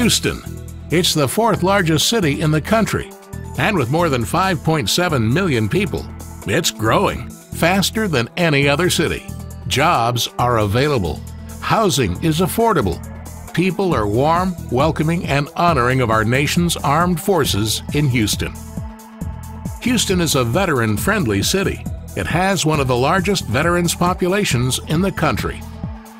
Houston. It's the fourth largest city in the country, and with more than 5.7 million people, it's growing faster than any other city. Jobs are available. Housing is affordable. People are warm, welcoming, and honoring of our nation's armed forces in Houston. Houston is a veteran-friendly city. It has one of the largest veterans populations in the country.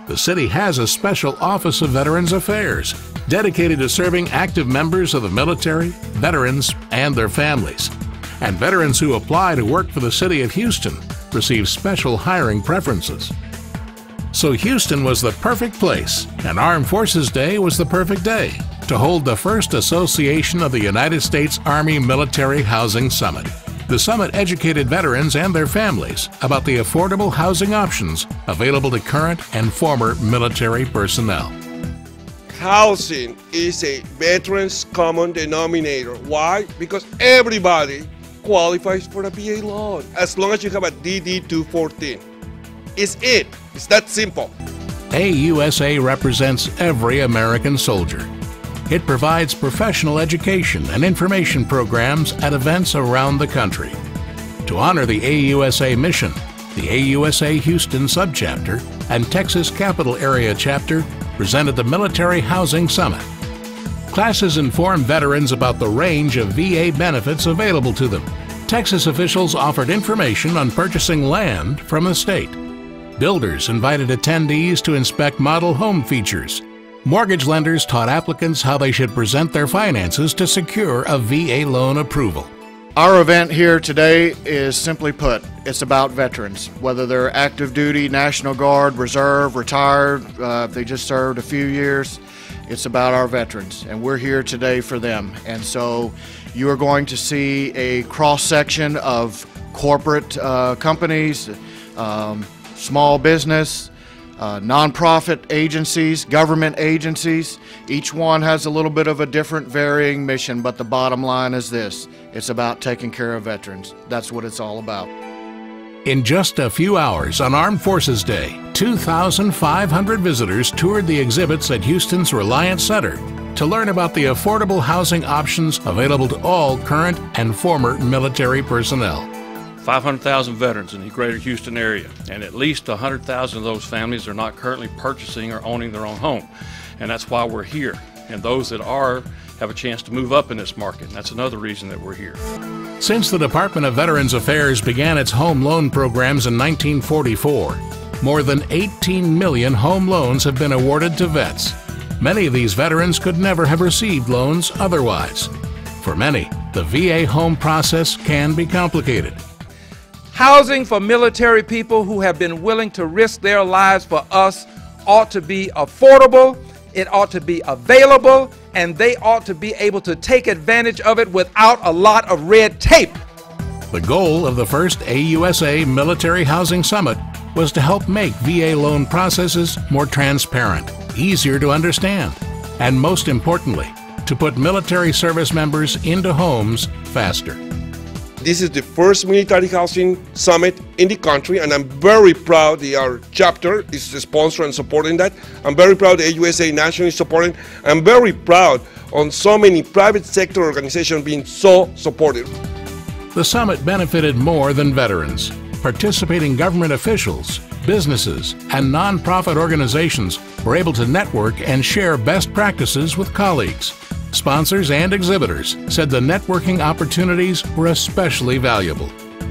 The city has a special Office of Veterans Affairs dedicated to serving active members of the military, veterans, and their families. And veterans who apply to work for the city of Houston receive special hiring preferences. So Houston was the perfect place, and Armed Forces Day was the perfect day to hold the first Association of the United States Army Military Housing Summit. The summit educated veterans and their families about the affordable housing options available to current and former military personnel. Housing is a veteran's common denominator. Why? Because everybody qualifies for a VA loan as long as you have a DD-214. It's it. It's that simple. AUSA represents every American soldier. It provides professional education and information programs at events around the country. To honor the AUSA mission, the AUSA Houston Subchapter and Texas Capital Area Chapter presented the Military Housing Summit. Classes inform veterans about the range of VA benefits available to them. Texas officials offered information on purchasing land from the state. Builders invited attendees to inspect model home features. Mortgage lenders taught applicants how they should present their finances to secure a VA loan approval. Our event here today is simply put, it's about veterans, whether they're active duty, National Guard, Reserve, retired, if they just served a few years. It's about our veterans, and we're here today for them. And so you are going to see a cross-section of corporate companies, small business, nonprofit agencies, government agencies. Each one has a little bit of a different varying mission, but the bottom line is this: it's about taking care of veterans. That's what it's all about. In just a few hours on Armed Forces Day, 2,500 visitors toured the exhibits at Houston's Reliance Center to learn about the affordable housing options available to all current and former military personnel. 500,000 veterans in the greater Houston area, and at least 100,000 of those families are not currently purchasing or owning their own home. And that's why we're here. And those that are have a chance to move up in this market. And that's another reason that we're here. Since the Department of Veterans Affairs began its home loan programs in 1944, more than 18 million home loans have been awarded to vets. Many of these veterans could never have received loans otherwise. For many, the VA home process can be complicated. Housing for military people who have been willing to risk their lives for us ought to be affordable, it ought to be available, and they ought to be able to take advantage of it without a lot of red tape. The goal of the first AUSA Military Housing Summit was to help make VA loan processes more transparent, easier to understand, and most importantly, to put military service members into homes faster. This is the first military housing summit in the country, and I'm very proud that our chapter is the sponsor and supporting that. I'm very proud the AUSA nationally supporting. I'm very proud on so many private sector organizations being so supportive. The summit benefited more than veterans. Participating government officials, businesses, and nonprofit organizations were able to network and share best practices with colleagues. Sponsors and exhibitors said the networking opportunities were especially valuable.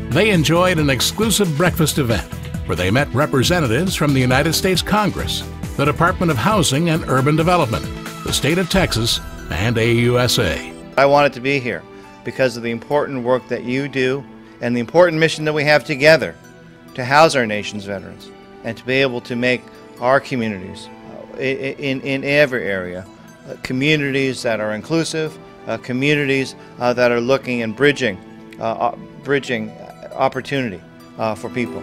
They enjoyed an exclusive breakfast event where they met representatives from the United States Congress, the Department of Housing and Urban Development, the state of Texas, and AUSA. I wanted to be here because of the important work that you do and the important mission that we have together to house our nation's veterans and to be able to make our communities in every area communities that are inclusive, communities that are looking and bridging opportunity for people.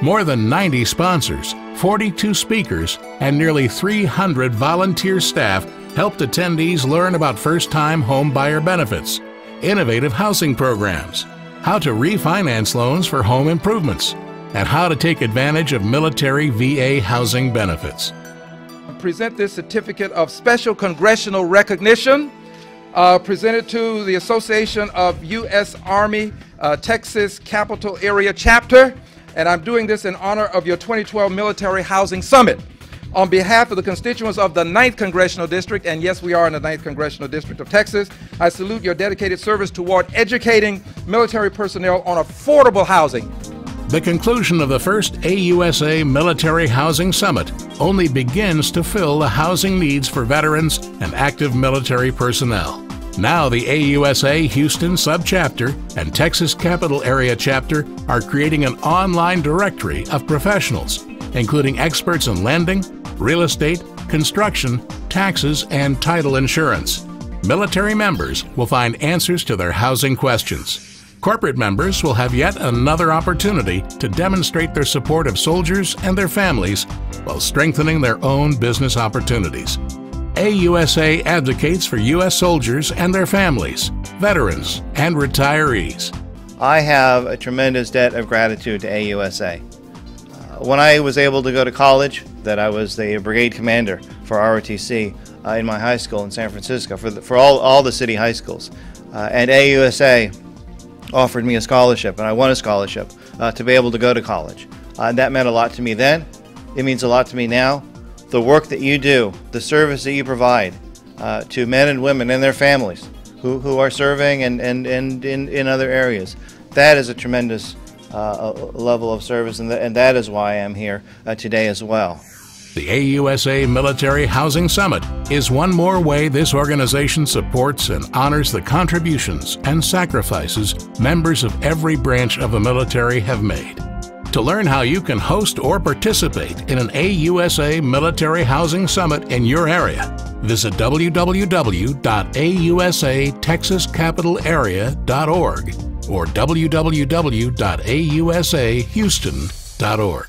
More than 90 sponsors, 42 speakers, and nearly 300 volunteer staff helped attendees learn about first-time home buyer benefits, innovative housing programs, how to refinance loans for home improvements, and how to take advantage of military VA housing benefits. present this certificate of special congressional recognition presented to the Association of U.S. Army Texas Capital Area Chapter, and I'm doing this in honor of your 2012 Military Housing Summit. On behalf of the constituents of the 9th Congressional District, and yes, we are in the 9th Congressional District of Texas, I salute your dedicated service toward educating military personnel on affordable housing. The conclusion of the first AUSA Military Housing Summit only begins to fill the housing needs for veterans and active military personnel. Now the AUSA Houston Subchapter and Texas Capital Area Chapter are creating an online directory of professionals, including experts in lending, real estate, construction, taxes, and title insurance. Military members will find answers to their housing questions. Corporate members will have yet another opportunity to demonstrate their support of soldiers and their families while strengthening their own business opportunities. AUSA advocates for U.S. soldiers and their families, veterans, and retirees. I have a tremendous debt of gratitude to AUSA. When I was able to go to college, that I was the brigade commander for ROTC in my high school in San Francisco, for all the city high schools. And AUSA offered me a scholarship, and I won a scholarship to be able to go to college. And that meant a lot to me then. It means a lot to me now. The work that you do, the service that you provide to men and women and their families who are serving and in other areas, that is a tremendous level of service, and that is why I'm here today as well. The AUSA Military Housing Summit is one more way this organization supports and honors the contributions and sacrifices members of every branch of the military have made. To learn how you can host or participate in an AUSA Military Housing Summit in your area, visit www.ausatexascapitalarea.org or www.ausahouston.org.